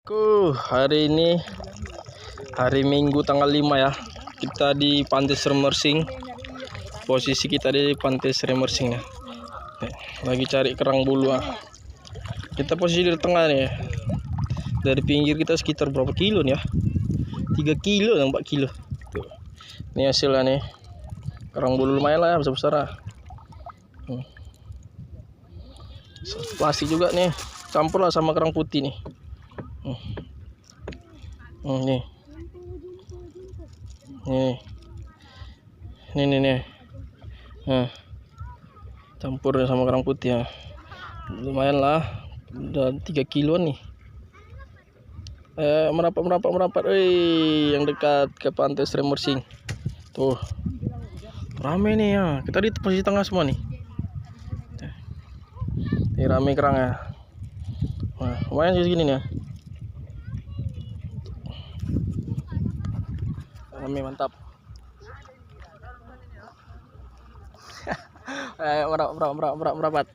Hari ini hari Minggu tanggal 5 ya. Kita di Pantai Sremersing. Posisi kita di Pantai Sremersing ya. Lagi cari kerang bulu ah. Kita posisi di tengah nih. Dari pinggir kita sekitar berapa kilo nih ya? 3 kilo dan 4 kilo. Tuh. Ini hasilnya nih. Kerang bulu lumayan lah, besar-besar lah. Plastik juga nih. Campur lah sama kerang putih nih. Nih. Nih. Campur sama kerang putih ya. Lumayan lah. Udah 3 kilo nih. Merapat. Yang dekat ke Pantai Sremersing. Tuh. Rame nih ya. Kita di posisi tengah semua nih. Ini rame kerang ya. Wah, lumayan sih segini nih ya. Rame mantap. Merapat.